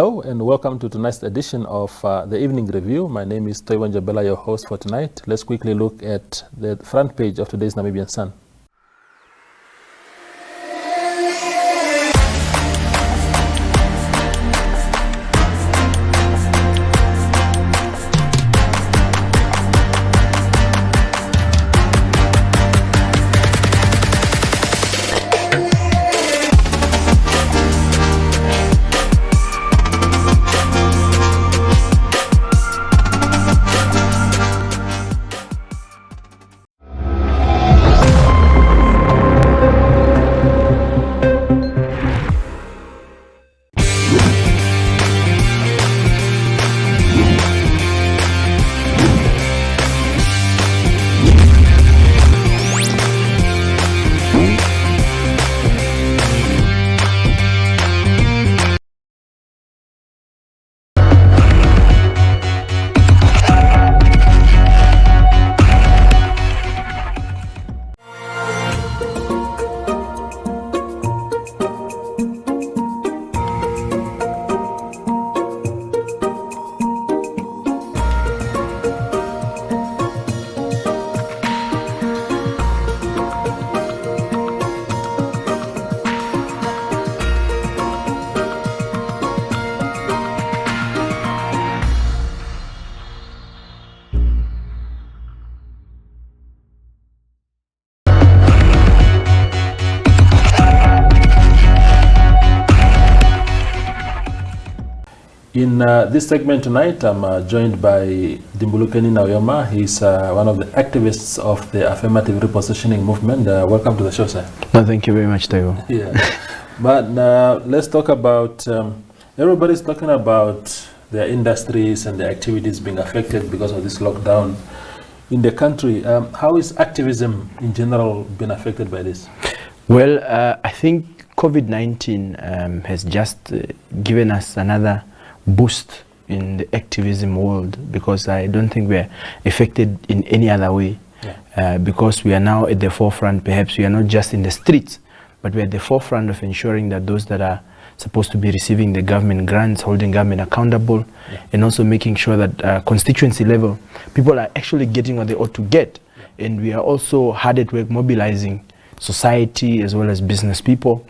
Hello and welcome to tonight's edition of the Evening Review. My name is Toiwan Jabela, your host for tonight. Let's quickly look at the front page of today's Namibian Sun. In this segment tonight, I'm joined by Dimbulukeni Nauyoma. He's one of the activists of the Affirmative Repositioning movement. Welcome to the show, sir. No, thank you very much, Taiwo. Yeah, but let's talk about, everybody's talking about their industries and their activities being affected because of this lockdown in the country. How is activism in general been affected by this? Well, I think COVID-19 has just given us another boost in the activism world, because I don't think we're affected in any other way. Because we are now at the forefront. Perhaps we are not just in the streets, but we're at the forefront of ensuring that those that are supposed to be receiving the government grants, holding government accountable, and also making sure that constituency level people are actually getting what they ought to get. And we are also hard at work mobilizing society as well as business people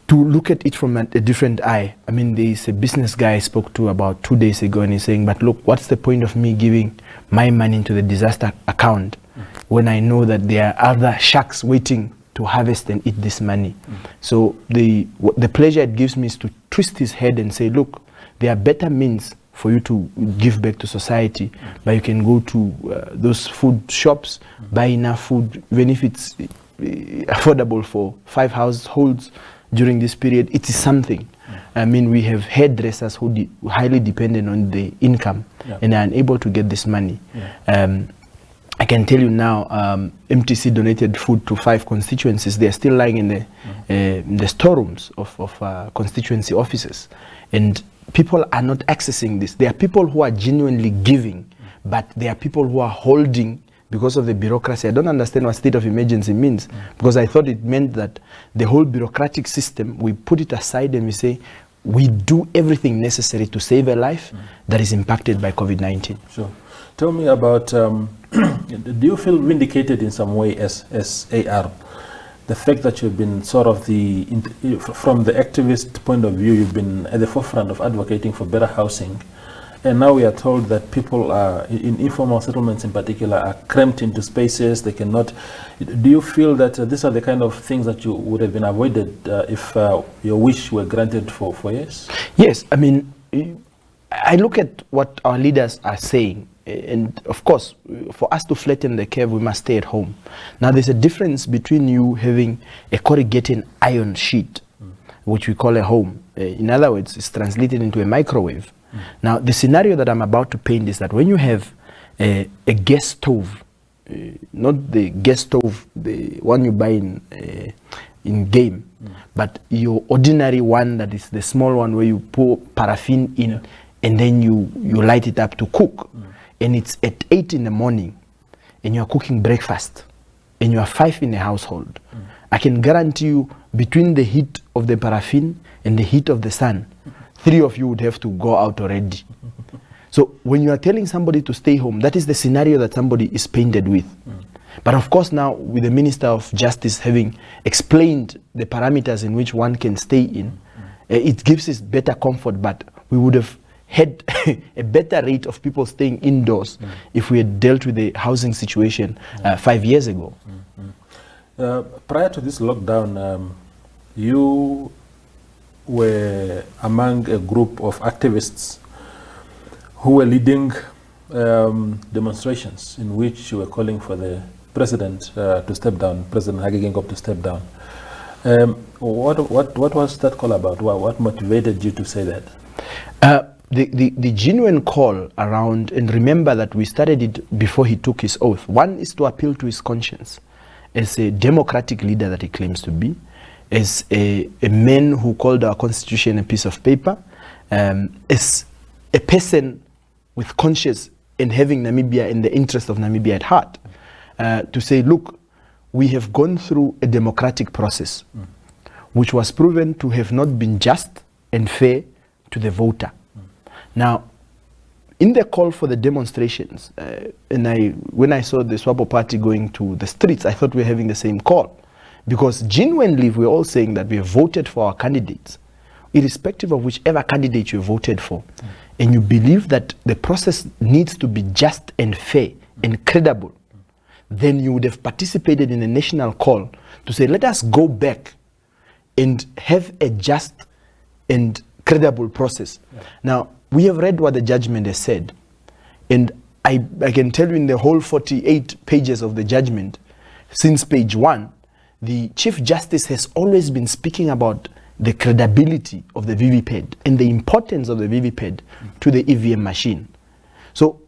to look at it from a different eye. I mean, there is a business guy I spoke to about 2 days ago, and he's saying, but look, what's the point of me giving my money into the disaster account when I know that there are other sharks waiting to harvest and eat this money? So the pleasure it gives me is to twist his head and say, look, there are better means for you to give back to society, but you can go to those food shops, buy enough food, even if it's affordable for 5 households during this period. It is something. I mean, we have hairdressers who highly dependent on the income and are unable to get this money. I can tell you now, MTC donated food to 5 constituencies. They are still lying in the storerooms of constituency offices, and people are not accessing this. There are people who are genuinely giving, but there are people who are holding because of the bureaucracy. I don't understand what state of emergency means, because I thought it meant that the whole bureaucratic system, we put it aside and we say, we do everything necessary to save a life that is impacted by COVID-19. Sure. Tell me about, do you feel vindicated in some way as AR? The fact that you've been sort of from the activist point of view, you've been at the forefront of advocating for better housing. And now we are told that people are, in informal settlements in particular, are cramped into spaces. They cannot. Do you feel that these are the kind of things that you would have been avoided if your wish were granted for years? Yes, I mean, I look at what our leaders are saying. And of course, for us to flatten the curve, we must stay at home. Now, there's a difference between you having a corrugated iron sheet, which we call a home. In other words, it's translated into a microwave. Now, the scenario that I'm about to paint is that when you have a gas stove, not the gas stove, the one you buy in game, but your ordinary one, that is the small one where you pour paraffin in and then you light it up to cook. And it's at 8 in the morning and you are cooking breakfast and you are 5 in a household. I can guarantee you, between the heat of the paraffin and the heat of the sun, 3 of you would have to go out already. So when you are telling somebody to stay home, that is the scenario that somebody is painted with. But of course now, with the Minister of Justice having explained the parameters in which one can stay in, it gives us better comfort, but we would have had a better rate of people staying indoors if we had dealt with the housing situation 5 years ago. Prior to this lockdown, you were among a group of activists who were leading demonstrations in which you were calling for the president to step down, President Hage Geingob to step down. What was that call about? What motivated you to say that? The genuine call around, and remember that we started it before he took his oath. One is to appeal to his conscience as a democratic leader that he claims to be, as a man who called our constitution a piece of paper, as a person with conscience and having Namibia in the interest of Namibia at heart, to say, look, we have gone through a democratic process which was proven to have not been just and fair to the voter. Now, in the call for the demonstrations, when I saw the Swapo party going to the streets, I thought we were having the same call. Because genuinely, we're all saying that we have voted for our candidates, irrespective of whichever candidate you voted for, and you believe that the process needs to be just and fair and credible, then you would have participated in a national call to say, let us go back and have a just and credible process. Now, we have read what the judgment has said, and I can tell you in the whole 48 pages of the judgment, since page 1, the Chief Justice has always been speaking about the credibility of the VVPAD and the importance of the VVPAD to the EVM machine. So,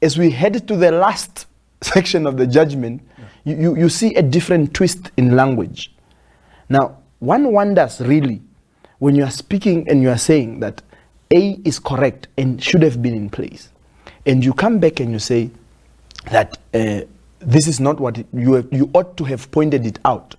as we head to the last section of the judgment, you see a different twist in language. Now, one wonders really, when you are speaking and you are saying that A is correct and should have been in place, and you come back and you say that this is not what you ought to have pointed it out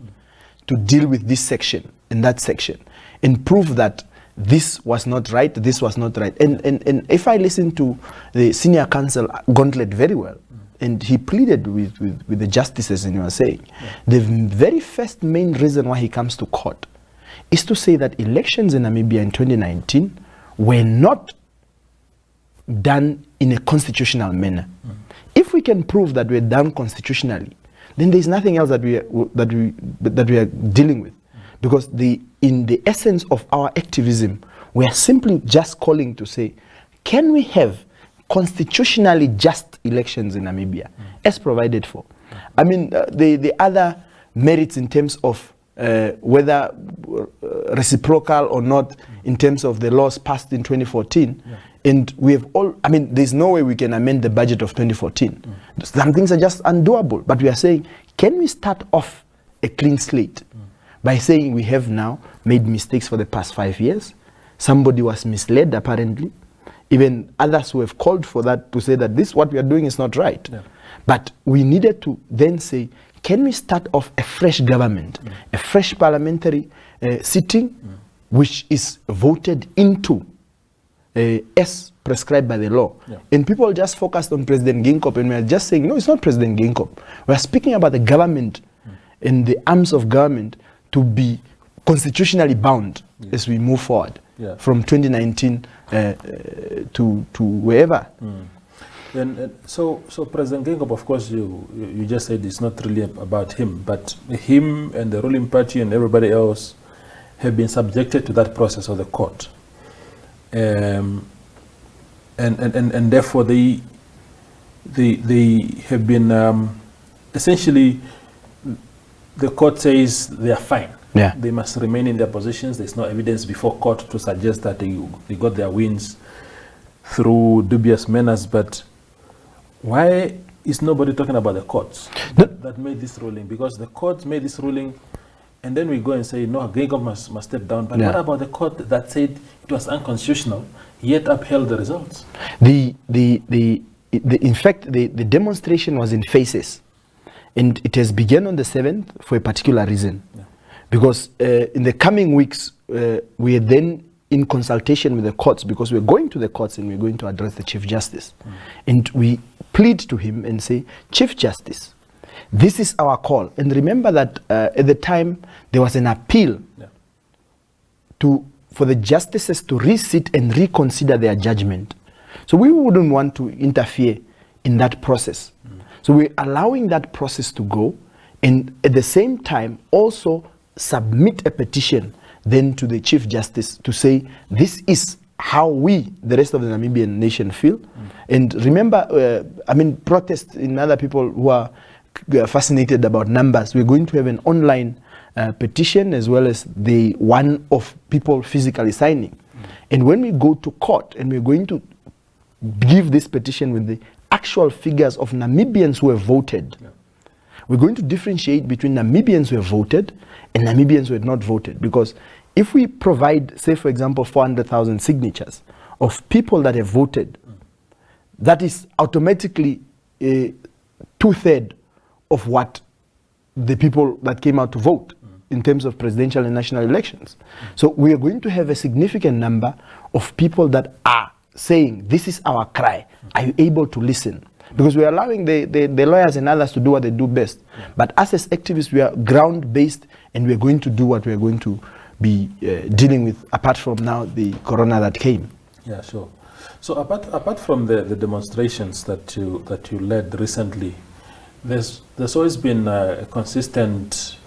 to deal with this section and that section, and prove that this was not right, this was not right. And if I listen to the senior counsel Gauntlet very well, and he pleaded with the justices, and you are saying, the very first main reason why he comes to court is to say that elections in Namibia in 2019 were not done in a constitutional manner. If we can prove that we're done constitutionally, then there's nothing else that we are dealing with, because in the essence of our activism, we are simply just calling to say, can we have constitutionally just elections in Namibia as provided for? I mean, the other merits in terms of whether reciprocal or not, in terms of the laws passed in 2014, and we have all, I mean, there's no way we can amend the budget of 2014. Some things are just undoable, but we are saying, can we start off a clean slate by saying we have now made mistakes for the past 5 years? Somebody was misled apparently. Even others who have called for that, to say that this, what we are doing is not right. But we needed to then say, can we start off a fresh government, a fresh parliamentary sitting, which is voted into as prescribed by the law? And people just focused on President Geingob, and we are just saying, no, it's not President Geingob. We are speaking about the government and the arms of government to be constitutionally bound as we move forward from 2019 to wherever. And so President Geingob, of course, you just said it's not really about him, but him and the ruling party and everybody else have been subjected to that process of the court, and therefore they have been essentially, the court says they are fine. They must remain in their positions. There's no evidence before court to suggest that they got their wins through dubious manners. But why is nobody talking about the courts that made this ruling? Because the courts made this ruling, and then we go and say, no, Geingob must step down. But what about the court that said it was unconstitutional, yet upheld the results? In fact, the demonstration was in phases, and it has begun on the 7th for a particular reason. Because in the coming weeks, we are then in consultation with the courts, because we're going to the courts and we're going to address the Chief Justice. And we plead to him and say, Chief Justice, this is our call. And remember that at the time, there was an appeal for the justices to resit and reconsider their judgment. So we wouldn't want to interfere in that process. So we're allowing that process to go, and at the same time also submit a petition then to the Chief Justice to say, this is how we, the rest of the Namibian nation, feel. And remember, protests in other people who are fascinated about numbers, we're going to have an online petition as well as the one of people physically signing. And when we go to court and we're going to give this petition with the actual figures of Namibians who have voted, we're going to differentiate between Namibians who have voted and Namibians who have not voted. Because if we provide, say for example, 400,000 signatures of people that have voted, that is automatically 2/3 of what the people that came out to vote in terms of presidential and national elections. So we are going to have a significant number of people that are saying, this is our cry. Are you able to listen? Because we are allowing the lawyers and others to do what they do best. But us as activists, we are ground-based, and we are going to do what we are going to be dealing with, apart from now the corona that came. Yeah, sure. So apart from the demonstrations that you led recently, there's always been a consistent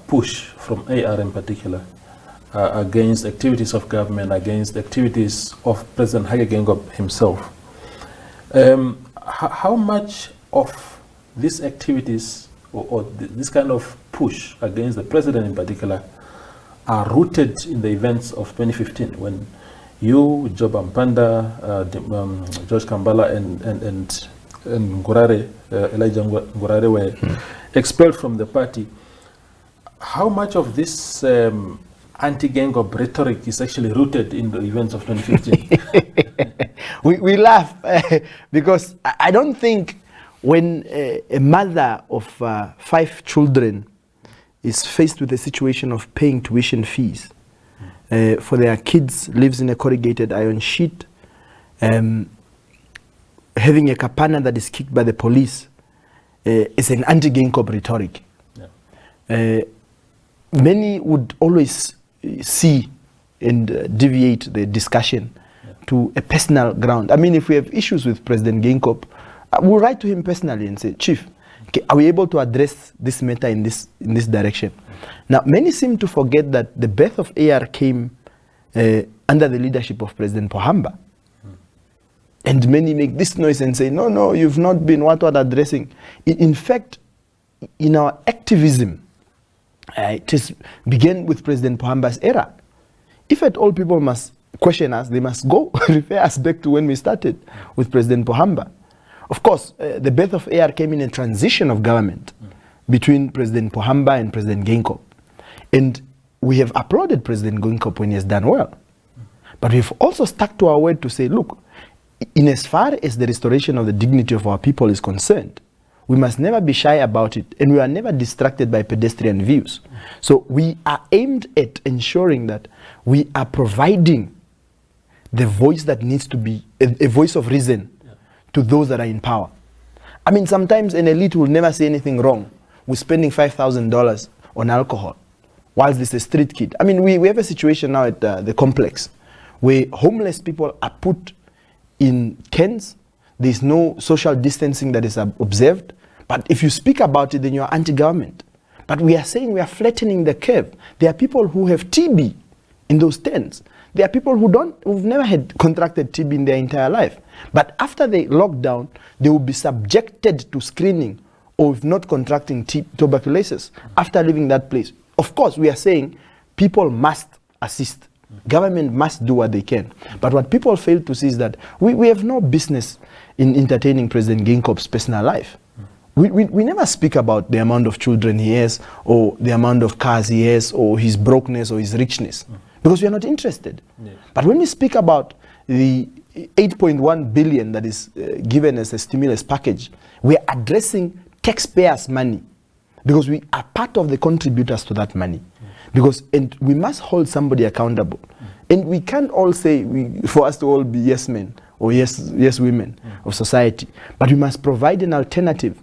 push from AR in particular against activities of government, against activities of President Hage Geingob himself. How much of these activities or this kind of push against the president in particular are rooted in the events of 2015 when you, Job Ampanda, George Kambala and Ngurare, Elijah Ngurare were expelled from the party? How much of this anti-Geingob rhetoric is actually rooted in the events of 2015? we laugh because I don't think when a mother of 5 children is faced with a situation of paying tuition fees for their kids, lives in a corrugated iron sheet, having a kapana that is kicked by the police, is an anti-Geingob rhetoric. Yeah. Many would always see and deviate the discussion to a personal ground. I mean, if we have issues with President Geingob, we'll write to him personally and say, Chief, are we able to address this matter in this direction? Now, many seem to forget that the birth of AR came under the leadership of President Pohamba. And many make this noise and say, no, you've not been what addressing. In fact, in our activism, it began with President Pohamba's era. If at all people must question us, they must go refer us back to when we started with President Pohamba. Of course, the birth of AR came in a transition of government between President Pohamba and President Geingob. And we have applauded President Geingob when he has done well. But we've also stuck to our word to say, look, in as far as the restoration of the dignity of our people is concerned, we must never be shy about it, and we are never distracted by pedestrian views. So we are aimed at ensuring that we are providing the voice that needs to be a voice of reason to those that are in power. I mean, sometimes an elite will never say anything wrong with spending $5,000 on alcohol, whilst this is a street kid. I mean, we have a situation now at the complex where homeless people are put in tents. There's no social distancing that is observed. But if you speak about it, then you are anti-government. But we are saying we are flattening the curve. There are people who have TB in those tents. There are people who've never had contracted TB in their entire life. But after the lockdown, they will be subjected to screening, or if not contracting tuberculosis after leaving that place. Of course, we are saying people must assist. Government must do what they can. But what people fail to see is that we have no business in entertaining President Geingob's personal life. We never speak about the amount of children he has, or the amount of cars he has, or his brokenness or his richness, because we are not interested. Yeah. But when we speak about the 8.1 billion that is given as a stimulus package, we are addressing taxpayers' money, because we are part of the contributors to that money. And we must hold somebody accountable. And we can't all say, for us to all be yes men or yes women of society, but we must provide an alternative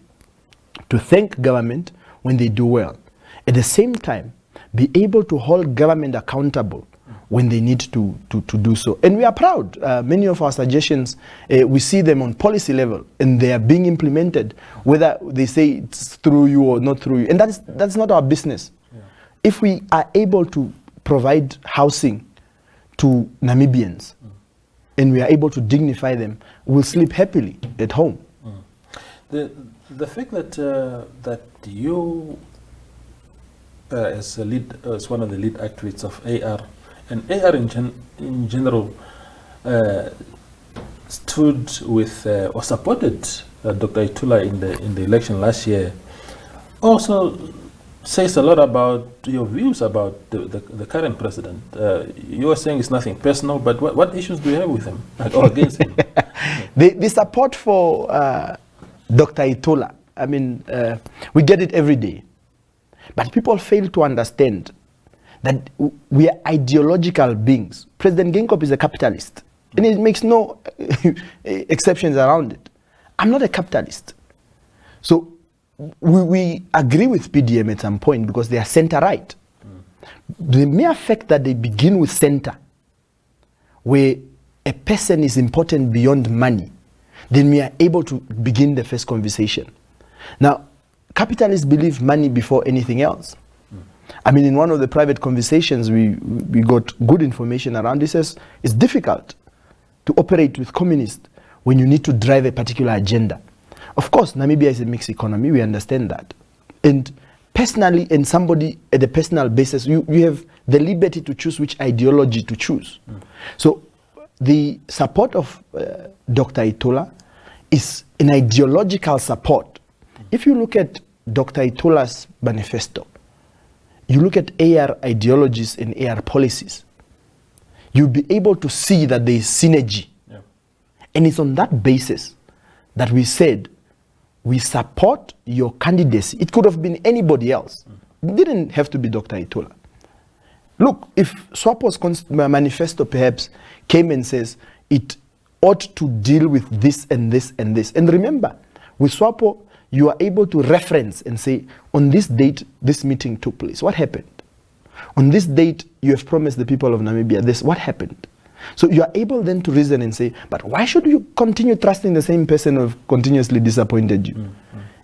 to thank government when they do well. At the same time, be able to hold government accountable when they need to do so. And we are proud. Many of our suggestions, we see them on policy level, and they are being implemented, whether they say it's through you or not through you. And that's not our business. Yeah. If we are able to provide housing to Namibians, and we are able to dignify them, we'll sleep happily at home. The fact that you, as one of the lead activists of AR, and AR in general, stood with or supported Dr. Itula in the election last year, also says a lot about your views about the current president. You are saying it's nothing personal, but what issues do you have with him or against him? The support for Dr. Itula, I mean, we get it every day. But people fail to understand that we are ideological beings. President Geingob is a capitalist, and it makes no exceptions around it. I'm not a capitalist. So we agree with PDM at some point because they are center-right. The mere fact that they begin with center, where a person is important beyond money, then we are able to begin the first conversation. Now, capitalists believe money before anything else. I mean, in one of the private conversations, we got good information around this. It's difficult to operate with communists when you need to drive a particular agenda. Of course, Namibia is a mixed economy. We understand that. And personally, and somebody at a personal basis, you have the liberty to choose which ideology to choose. So the support of Dr. Itula is an ideological support. If you look at Dr. Itula's manifesto, you look at AR ideologies and AR policies, you'll be able to see that there is synergy. Yeah. And it's on that basis that we said, we support your candidacy. It could have been anybody else. It didn't have to be Dr. Itula. Look, if SWAPO's manifesto perhaps came and says it ought to deal with this and this and this. And remember, with SWAPO, you are able to reference and say, on this date, this meeting took place. What happened? On this date, you have promised the people of Namibia this. What happened? So you are able then to reason and say, but why should you continue trusting the same person who have continuously disappointed you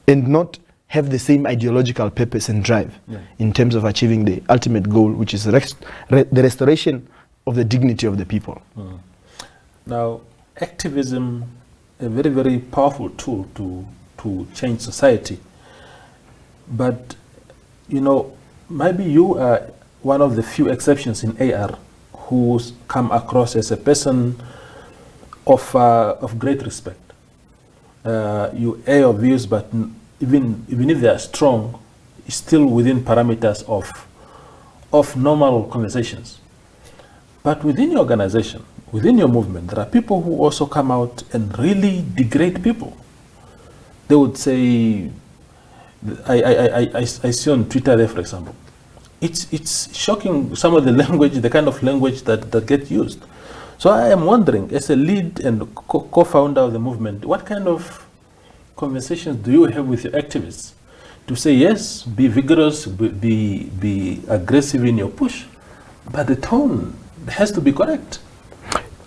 and not have the same ideological purpose and drive in terms of achieving the ultimate goal, which is the restoration of the dignity of the people. Now, activism, a very, very powerful tool to change society. But, you know, maybe you are one of the few exceptions in AR who's come across as a person of great respect. You air your views, but even if they are strong, it's still within parameters of normal conversations. But within your organization, within your movement, there are people who also come out and really degrade people. They would say, I see on Twitter there, for example, it's shocking some of the language, the kind of language that get used. So I am wondering, as a lead and co-founder of the movement, what kind of conversations do you have with your activists to say, yes, be vigorous, be aggressive in your push, but the tone has to be correct?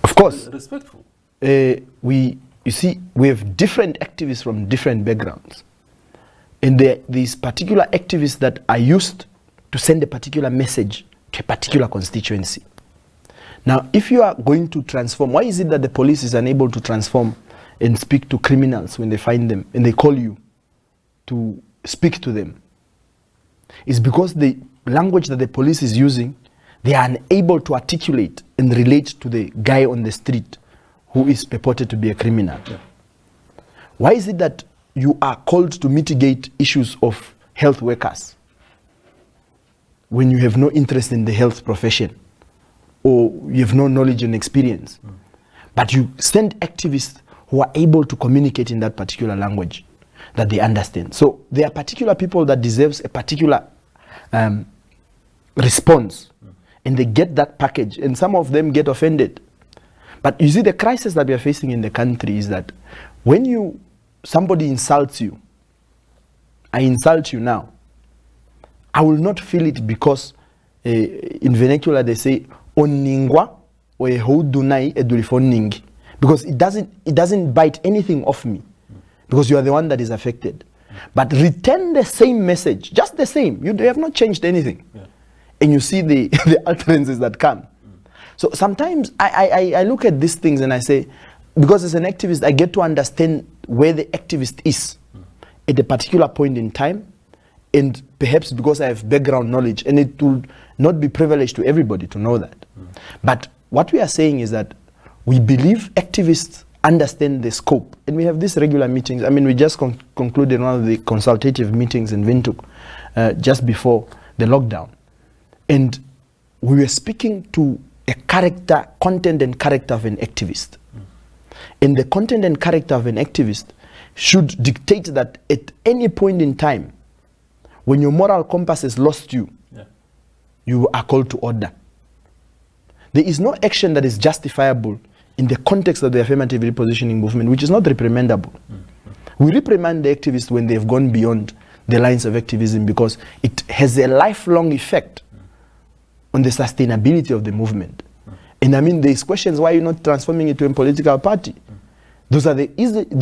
Of course. Respectful. You see, we have different activists from different backgrounds. And there are these particular activists that are used to send a particular message to a particular constituency. Now, if you are going to transform, why is it that the police is unable to transform and speak to criminals when they find them and they call you to speak to them? It's because the language that the police is using, they are unable to articulate and relate to the guy on the street who is purported to be a criminal. Yeah. Why is it that you are called to mitigate issues of health workers when you have no interest in the health profession or you have no knowledge and experience? But you send activists who are able to communicate in that particular language that they understand. So there are particular people that deserves a particular response, and they get that package, and some of them get offended. But you see, the crisis that we are facing in the country is that when somebody insults you, I insult you now, I will not feel it because in vernacular they say oningwa or ehudunai edulifoningi, because it doesn't bite anything off me, because you are the one that is affected. But return the same message, just the same. You have not changed anything. Yeah. And you see the utterances that come. So sometimes I look at these things and I say, because as an activist, I get to understand where the activist is at a particular point in time, and perhaps because I have background knowledge, and it will not be privileged to everybody to know that. But what we are saying is that we believe activists understand the scope, and we have these regular meetings. I mean, we just concluded one of the consultative meetings in Windhoek just before the lockdown, and we were speaking to a content and character of an activist. And the content and character of an activist should dictate that at any point in time, when your moral compass has lost you, you are called to order. There is no action that is justifiable in the context of the affirmative repositioning movement, which is not reprimandable. We reprimand the activists when they've gone beyond the lines of activism, because it has a lifelong effect on the sustainability of the movement. And I mean, there's questions why you're not transforming it to a political party. Those are the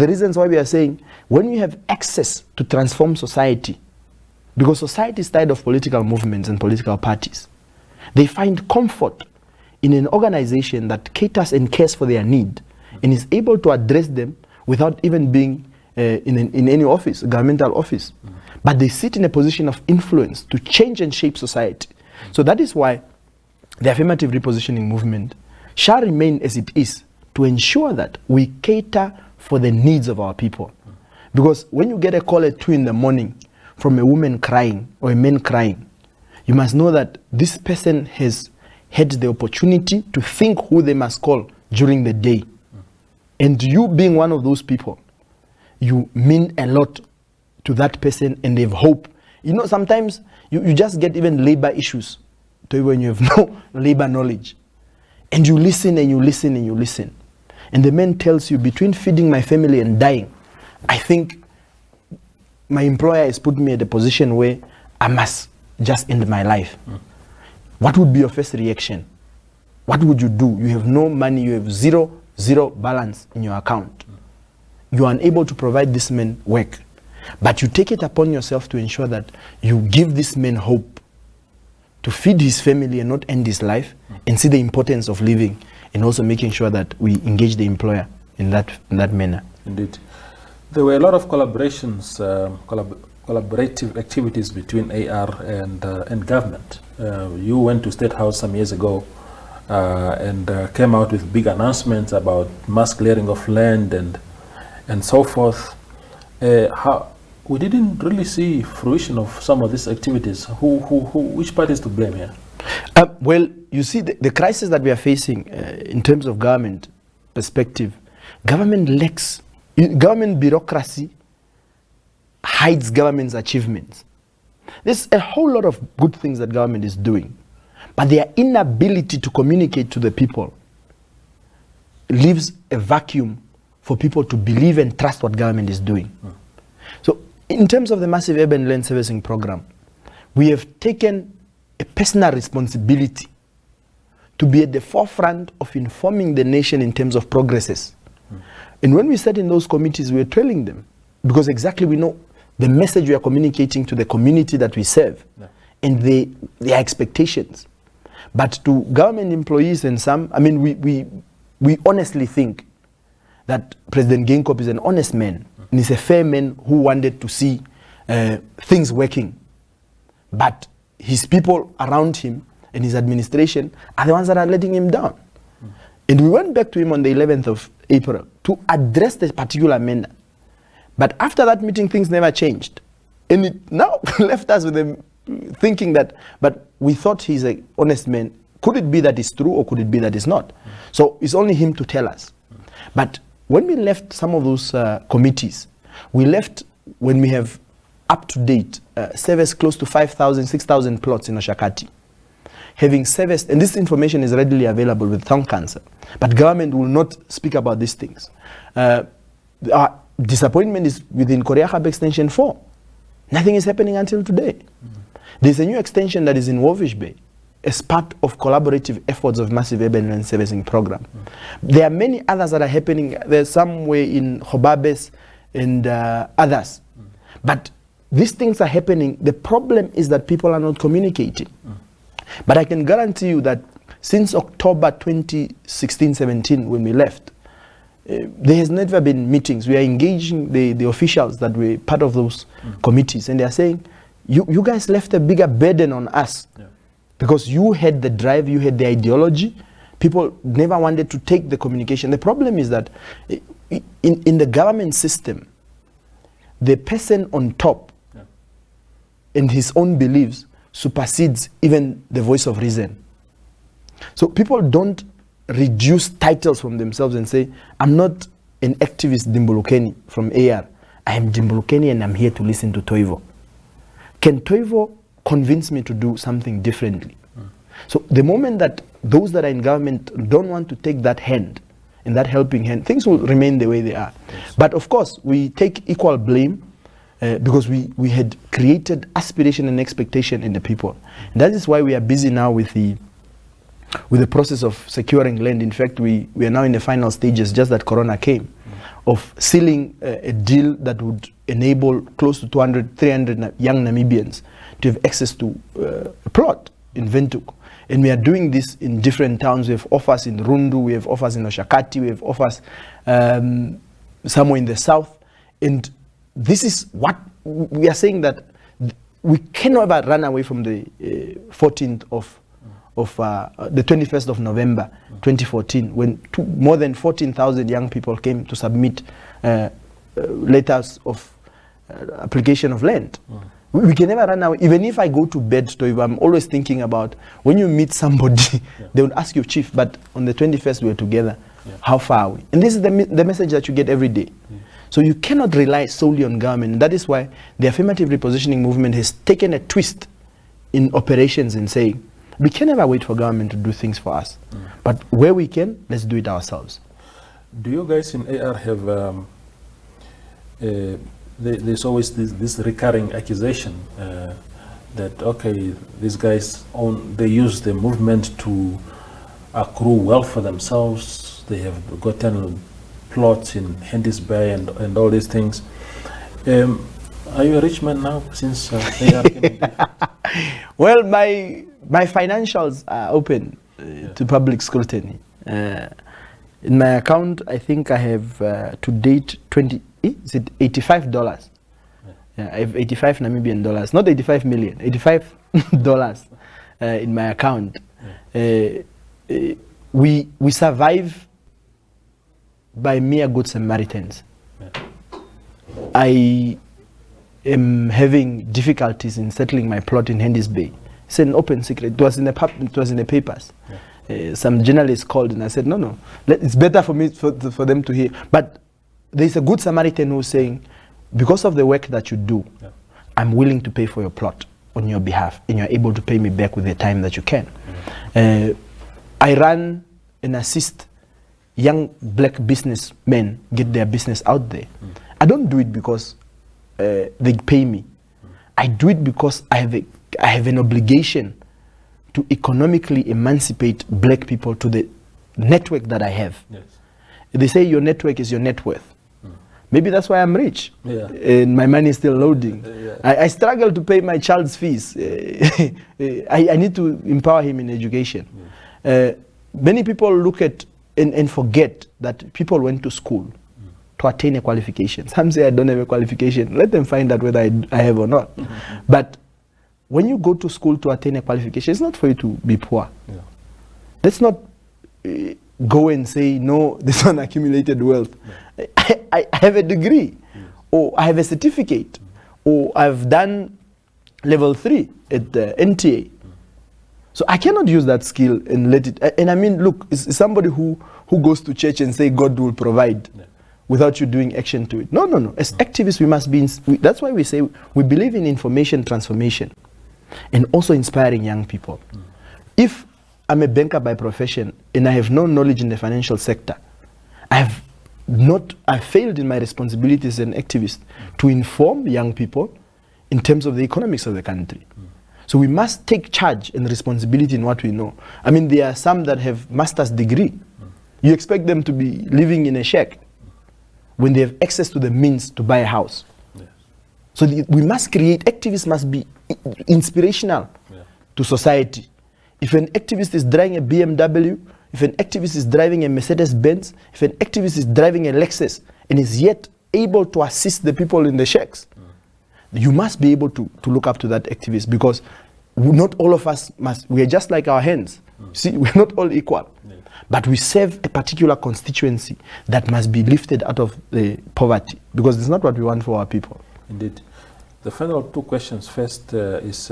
reasons why we are saying, when we have access to transform society, because society is tired of political movements and political parties, they find comfort in an organization that caters and cares for their need and is able to address them without even being in any office, governmental office. But they sit in a position of influence to change and shape society. So that is why the affirmative repositioning movement shall remain as it is, to ensure that we cater for the needs of our people. Because when you get a call at 2 in the morning from a woman crying or a man crying, you must know that this person has had the opportunity to think who they must call during the day. And you being one of those people, you mean a lot to that person, and they have hope. You know, sometimes you just get even labor issues when you have no labor knowledge. And you listen and you listen and you listen. And the man tells you, between feeding my family and dying, I think my employer has put me at a position where I must just end my life. What would be your first reaction? What would you do? You have no money, you have zero balance in your account. You are unable to provide this man work. But you take it upon yourself to ensure that you give this man hope to feed his family and not end his life, and see the importance of living, and also making sure that we engage the employer in that manner. Indeed. There were a lot of collaborations, collaborative activities between AR and government. You went to State House some years ago and came out with big announcements about mass clearing of land and so forth. We didn't really see fruition of some of these activities. Which party is to blame here? Well, you see, the crisis that we are facing in terms of government perspective, government lacks, government bureaucracy hides government's achievements. There's a whole lot of good things that government is doing, but their inability to communicate to the people leaves a vacuum for people to believe and trust what government is doing. So in terms of the massive urban land servicing program, we have taken a personal responsibility to be at the forefront of informing the nation in terms of progresses. And when we sat in those committees, we were telling them, because exactly we know the message we are communicating to the community that we serve, and their expectations. But to government employees and some, I mean, we honestly think that President Geingob is an honest man, and he's a fair man who wanted to see things working. But his people around him and his administration are the ones that are letting him down. And we went back to him on the 11th of April to address this particular manner. But after that meeting, things never changed. And it now left us with them thinking that, but we thought he's an honest man. Could it be that it's true, or could it be that it's not? So it's only him to tell us. But when we left some of those committees, we left when we have up-to-date service close to 5,000, 6,000 plots in Oshakati. having serviced, and this information is readily available with tongue cancer, but government will not speak about these things. Our disappointment is within Korea-Hub Extension 4. Nothing is happening until today. There's a new extension that is in Warfish Bay as part of collaborative efforts of Massive Urban Land Servicing Program. There are many others that are happening. There's some way in Hobabes and others. But these things are happening. The problem is that people are not communicating. But I can guarantee you that since October 2016-17, when we left, there has never been meetings. We are engaging the officials that were part of those committees, and they are saying, you guys left a bigger burden on us. Yeah. Because you had the drive, you had the ideology. People never wanted to take the communication. The problem is that in the government system, the person on top and his own beliefs supersedes even the voice of reason. So people don't reduce titles from themselves and say, I'm not an activist Dimbulukeni from AR. I am Dimbulukeni and I'm here to listen to Toivo. Can Toivo convince me to do something differently? So the moment that those that are in government don't want to take that hand, and that helping hand, things will remain the way they are. Yes. But of course, we take equal blame because we had created aspiration and expectation in the people. And that is why we are busy now with the process of securing land. In fact, we are now in the final stages, just that Corona came, of sealing a deal that would enable close to 200, 300 young Namibians to have access to a plot in Windhoek. And we are doing this in different towns. We have offers in Rundu, we have offers in Oshakati, we have offers somewhere in the south. And this is what we are saying, that we cannot run away from the 14th of the 21st of November 2014, when more than 14,000 young people came to submit letters of application of land. We can never run away. Even if I go to bed, I'm always thinking about when you meet somebody, they would ask you, Chief, but on the 21st we were together. How far are we? And this is the message that you get every day. So you cannot rely solely on government. And that is why the affirmative repositioning movement has taken a twist in operations and saying, we can never wait for government to do things for us. But where we can, let's do it ourselves. Do you guys in AR have, there's always this recurring accusation that, okay, these guys they use the movement to accrue wealth for themselves. They have gotten plots in Hendy's Bay and all these things. Are you a rich man now since AR came in? Well, my financials are open to public scrutiny. In my account, I think I have to date $85. Yeah, I have 85 Namibian dollars, not 85 million, $85 in my account. We survive by mere good Samaritans. I am having difficulties in settling my plot in Hendy's Bay. It's an open secret. It was in the papers. Some journalists called and I said, no, it's better for me for them to hear. But there's a good Samaritan who's saying, because of the work that you do, I'm willing to pay for your plot on your behalf, and you're able to pay me back with the time that you can. I run and assist young black businessmen get their business out there. I don't do it because they pay me. I do it because I have an obligation to economically emancipate black people to the network that I have. Yes. They say your network is your net worth. Maybe that's why I'm rich. And my money is still loading. I struggle to pay my child's fees. I need to empower him in education. Many people look at and forget that people went to school to attain a qualification. Some say I don't have a qualification. Let them find out whether I have or not. But when you go to school to attain a qualification, it's not for you to be poor. Let's not go and say, no, this one accumulated wealth. I have a degree, or I have a certificate, or I've done level 3 at the NTA. So I cannot use that skill and let it, and I mean, look, it's somebody who goes to church and say God will provide without you doing action to it. No. As activists, we must be, that's why we say we believe in information transformation and also inspiring young people. if I'm a banker by profession and I have no knowledge in the financial sector, I failed in my responsibilities as an activist to inform young people in terms of the economics of the country. So we must take charge and responsibility in what we know. I mean, there are some that have master's degree. You expect them to be living in a shack when they have access to the means to buy a house. Yes. So we must create, activists must be inspirational to society. If an activist is driving a BMW, if an activist is driving a Mercedes-Benz, if an activist is driving a Lexus and is yet able to assist the people in the shacks, you must be able to look up to that activist, because not all of us we are just like our hands. See, we're not all equal. But we serve a particular constituency that must be lifted out of the poverty, because it's not what we want for our people. Indeed. The final two questions. First is,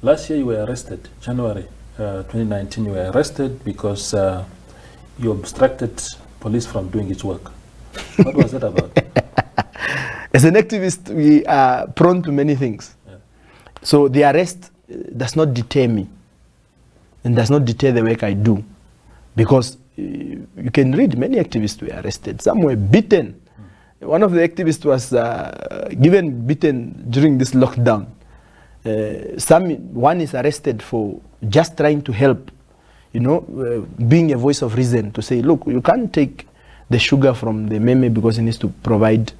last year you were arrested, January 2019, you were arrested because you obstructed police from doing its work. What was that about? As an activist, we are prone to many things. Yeah. So the arrest does not deter me and does not deter the work I do, because you can read many activists were arrested. Some were beaten. One of the activists was beaten during this lockdown. One is arrested for just trying to help, being a voice of reason, to say, look, you can't take the sugar from the meme because he needs to provide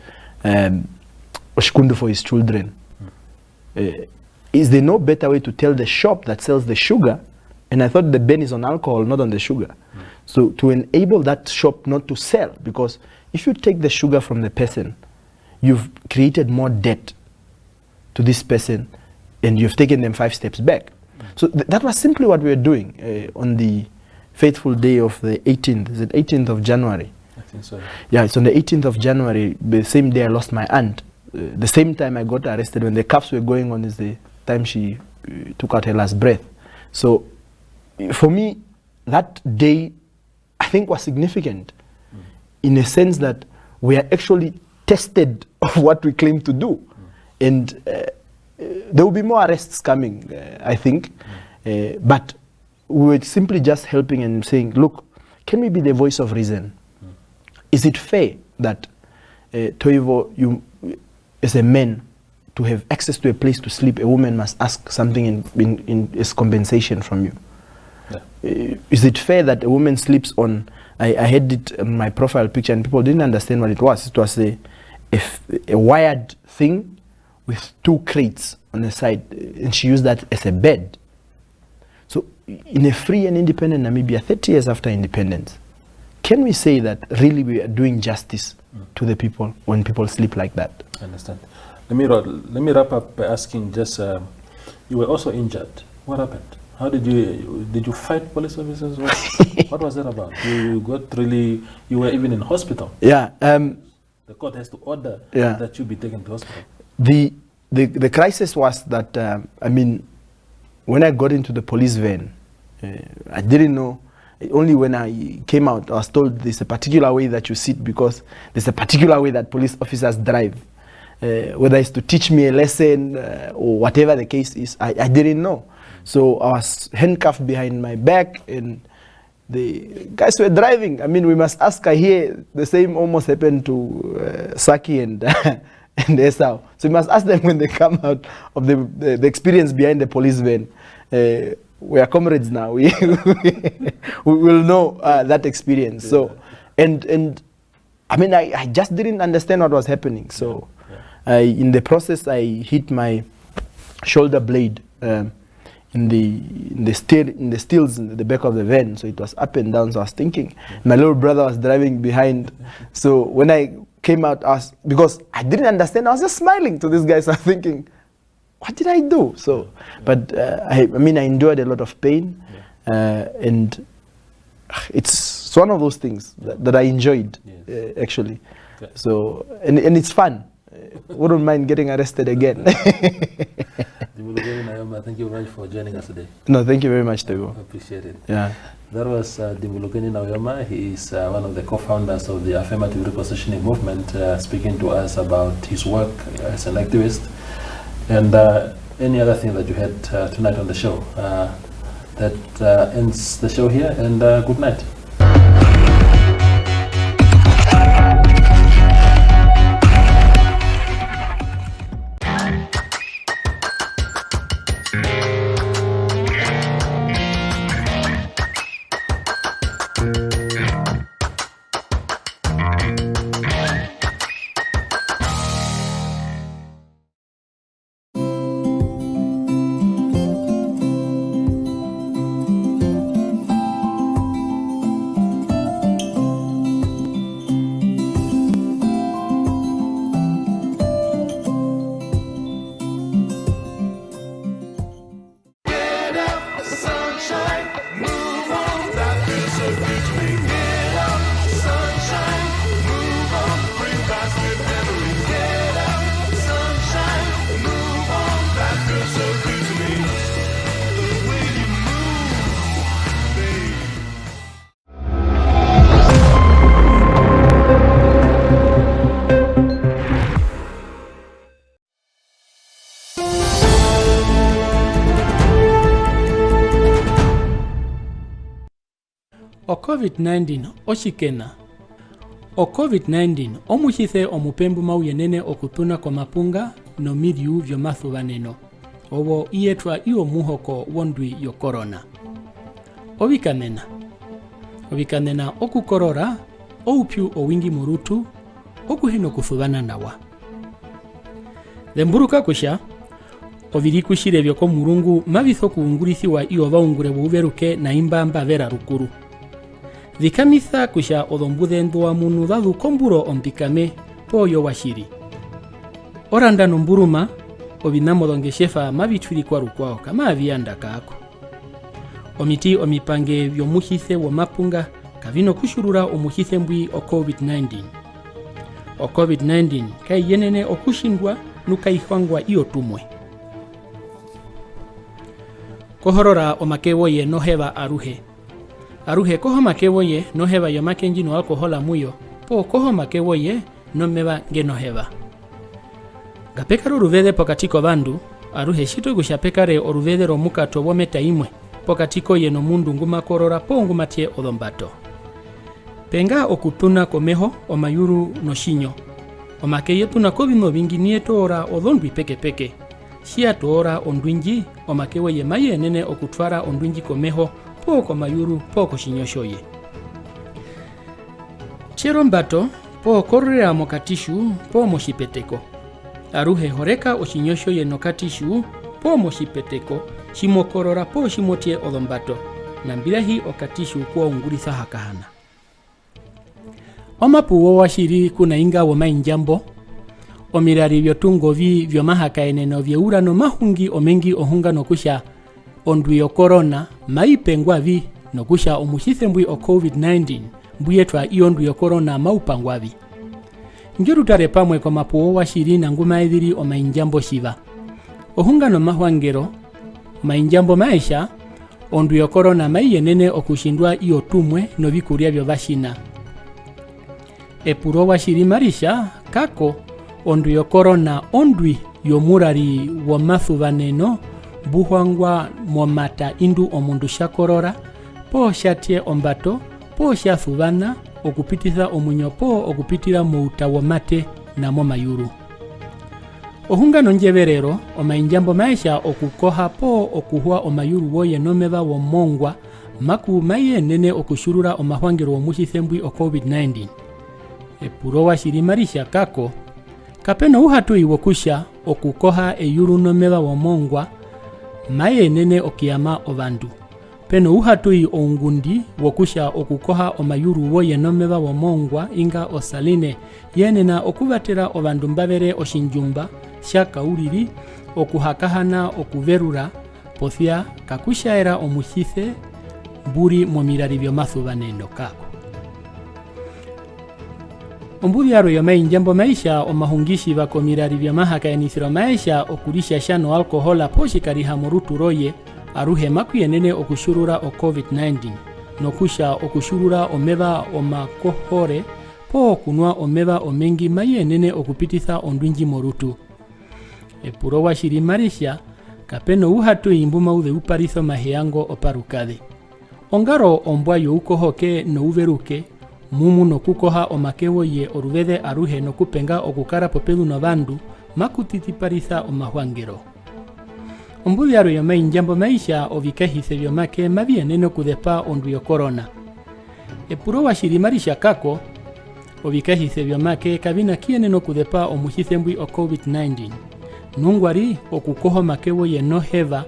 Oshikundu for his children. Is there no better way to tell the shop that sells the sugar? And I thought the ban is on alcohol, not on the sugar. So to enable that shop not to sell, because if you take the sugar from the person, you've created more debt to this person and you've taken them 5 steps back. So that was simply what we were doing on the fateful day of the 18th. Is it 18th of January? I think so. Yeah, it's on the 18th of January, the same day I lost my aunt. The same time I got arrested, when the cuffs were going on, is the time she took out her last breath. So for me, that day, I think, was significant in a sense that we are actually tested of what we claim to do. And there will be more arrests coming, I think. But we were simply just helping and saying, look, can we be the voice of reason? Is it fair that, Toivo, you, as a man, to have access to a place to sleep, a woman must ask something as compensation from you? Yeah. Is it fair that a woman sleeps on, I had it on my profile picture and people didn't understand what it was. It was a wired thing with 2 crates on the side, and she used that as a bed. So in a free and independent Namibia, 30 years after independence, can we say that really we are doing justice to the people when people sleep like that? I understand. Let me wrap up by asking, just you were also injured. What happened? How did you fight police officers? What was that about? You were even in hospital. Yeah. The court has to order that you be taken to hospital. The crisis was that, I mean, when I got into the police van, I didn't know. Only when I came out, I was told there's a particular way that you sit, because there's a particular way that police officers drive. Whether it's to teach me a lesson or whatever the case is, I didn't know. So I was handcuffed behind my back and the guys were driving. I mean, we must ask, I hear the same almost happened to Saki and Esau. So we must ask them when they come out of the experience behind the police van. We are comrades now. We will know that experience. Yeah. So, and I mean, I just didn't understand what was happening. So, in the process, I hit my shoulder blade in the steels in the back of the van. So it was up and down. So I was thinking, my little brother was driving behind. So when I came out, because I didn't understand, I was just smiling to these guys. I was thinking, what did I do? So, but I mean, I endured a lot of pain, and it's one of those things that I enjoyed, actually. Okay. So, and it's fun. Wouldn't mind getting arrested again. Dimbulukeni Nauyoma, thank you very much for joining us today. No, thank you very much, Tebo. I appreciate it. Yeah. That was Dimbulukeni Nauyoma. He is one of the co-founders of the Affirmative Repositioning movement, speaking to us about his work as an activist. And any other thing that you had tonight on the show? that ends the show here, and good night. O COVID-19 oshikena. O COVID-19 omuhise omupembu mauyenene okupuna kwa mapunga no miriu vyomathu vaneno. Owo iyetwa iyo muhoko wondwi yo corona. Ovikanena okukorora, oupyu owingi murutu, okuhino kufuvana nawa. Themburuka kusha, ovirikushire vyoko murungu mavitho kuungurisiwa iyo vaungure vuveruke na imbamba vera rukuru. Vikamisa kusha odhombudhendu wa munu dhadhu komburo ompikame poyo washiri. Oranda nomburuma, ovinamodongeshefa mavitwiri kwa rukwao kama avianda kako. Omiti omipange vyomuhise wa mapunga kavino kushurura omuhise mbwi o COVID-19. O COVID-19 kai yenene okushindwa nukaihwangwa iyo tumwe. Kohorora omakewoye noheva aruhe. Aruhe koho makewoye noheva yomakenji no alkohola muyo, po koho makewoye nomeva ngenoheva. Gapekaro oruvede pokatiko vandu, aruhe shito gushapekare oruvede romukato wometa imwe, pokatiko yeno mundu ngumakorora po ngumatie odhombato. Penga okupuna komeho omayuru no shinyo. Omake yetuna kovino vingi nietoora odhondwi peke peke. Shia toora ondwinji, omakewoye maye nene okutwara ondwinji komeho, po mayuru po koshinyoshoye. Chero mbato po korrea mokatishu po moshipeteko. Aruhe horeka oshinyoshoye no katishu po moshipeteko, shimokorora po shimotie odhombato, na mbilahi okatishu kwa ungurisa hakahana. Omapuwo washiri kuna inga wa mainjambo, omirari vyotungo vyomahakaeneno vyeura no mahungi omengi ohunga no kusha ondwi yo corona maipengwa no kusha omuhise mbwi o COVID-19 mbuyetwa iyo yo corona maupangwa Njurutare pamwe kwa mapuo washiri na nguma edhiri o mainjambo shiva. Ohunga no mahwangero, mainjambo maisha, ondwi yo corona maiyenene okushindwa iyo tumwe no vikuria vyo vashina. Epuro washiri marisha, kako, ondwi yo corona ondwi yo murari wa mathu vaneno, buhwangwa mwamata indu omundu shakorora, po shatie ombato, po shathuvana, okupititha omunyo po okupitira muuta wa mate na mayuru. Ohunga nonjeverero, omainjambo maisha okukoha po okuhua omayuru woye nomeva wa mongwa, maku maye nene okushurura omahwangero wa mushithembwi o COVID-19. Epuro washiri marisha kako, kapeno uhatui wokusha okukoha eyuru nomeva wa mongwa, maye nene okiyama ovandu. Peno uhatui ongundi wokusha okukoha omayuru woye nomeva wa mongwa inga osaline yenena okuvatera ovandu mbavere oshinjumba, shaka uriri, okuhakahana okuverura, pothia kakushaera omuhise mburi momirari vyomathu vanendo kako. Ombuvyaro yo mainjambo maisha omahungishi vako mirari vyomahaka enisiro maisha okurisha shano alkohola poshikariha morutu roye aruhe makuyenene okushurura o COVID-19 nokusha okushurura omeva omakohore po kunwa omeva omengi mayenene okupititha ondwinji morutu. Epuro washiri marisha kapeno uhatu imbuma ude uparizo maheango oparukade. Ongaro ombwayo ukohoke no uveruke, mumu no kukoha omakewo ye oruvede aruhe no kupenga okukara popelu no bandu, makutitipariza omahuangero. Ombudiaro yoma injambo maisha ovikahise vyomake mabieneno kudepa onduyo corona. Epuro washirimarisha kako, ovikahise vyomake kabina kieneno kudepa omuhithembwi o COVID-19. Nungwari okukoho makewo ye no heva,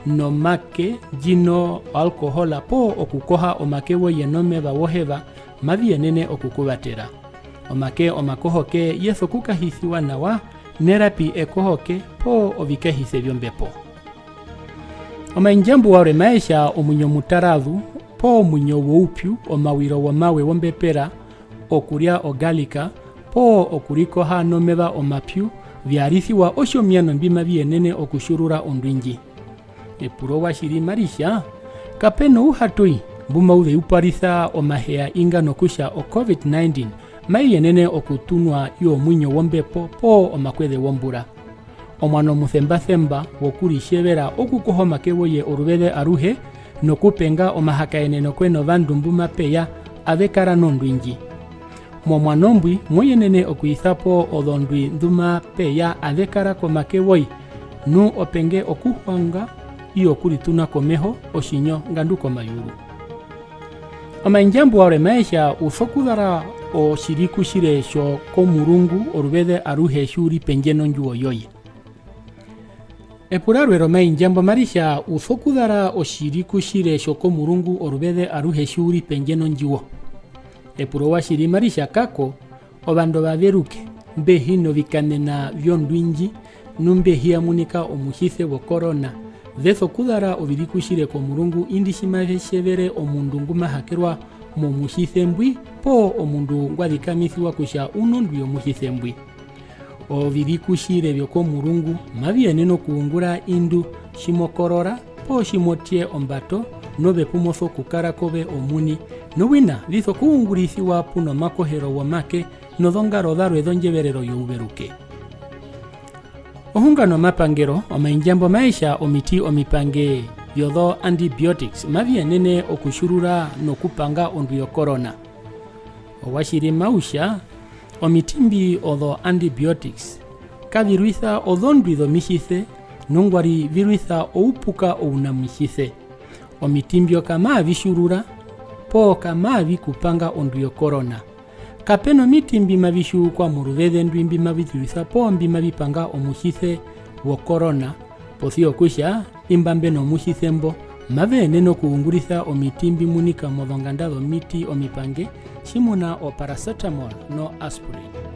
no make jino alkohola po okukoha omakewo ye no meba woheva mabienene okukubatera. Omake omakohoke yeso kukahisiwa nawa nerapi ekohoke po ovikahise vyombepo. Omainjambu waure maisha omunyo mutaradhu po omunyo woupyu omawiro wamawe wombepera okuria ogalika po okurikoha no meba omapyu vyarisiwa osho miano mbima bienene okushurura ondwinji. Epuro washirimarisha kapeno uhatui mbuma ude uparisa omahea inga nokusha o COVID-19 maienene okutunwa yo mwinyo wombepo po omakwede wombura. Omwano muthemba wokuri shevera okukoho makewo ye oruvede aruhe nokupenga omahakaeneno kweno vandu mbuma peya avekara nondwinji. Mwanombwi mwenene okuithapo odondwi nduma peya avekara komakewoi nu openge okuhwanga iyo kurituna komeho oshinyo nganduko mayuru. Omainjambu waure maisha ufokudara o shiriku shiresho komurungu oruvede aruhe shuri penjeno njuo yoye. Epurarwero mainjambo marisha ufokudara o shiriku shiresho komurungu oruvede aruhe shuri penjeno njuo. Epuro washiri marisha kako obando baveruke mbehino vikanena vyondwinji numbehia munika omuhise wo corona vetho kudara ovirikushire komurungu indishimashevere omundu nguma hakerwa mu muhise mbwi po omundu ngwadikamisiwa kusha unondwi omuhise mbwi. Ovirikushire vyo komurungu mabieneno kuungura indu shimokorora po shimotie ombato nobe pumoso kukara kobe omuni nowina vitho kuungurisiwa puno makohero wamake nodhongaro dharo edonjeverero youveruke. Ohungano mapangero omainjambo maisha omiti omipange yodho antibiotics mabienene okushurura nokupanga onduyo corona. Owashiri mausha omitimbi odho antibiotics kaviruitha odhondwido mishise nungwari viruitha oupuka ounamishise. Omitimbio kama vishurura po kama vikupanga onduyo corona. Kapeno mitimbi mavishu kwa muruvede ndwimbi maviruitha po mbima vipanga omuhise wo corona posio kusha imbambe no muhisembo maveneno kuunguritha omitimbi munika modhongandado miti omipange shimuna o paracetamol no aspirin.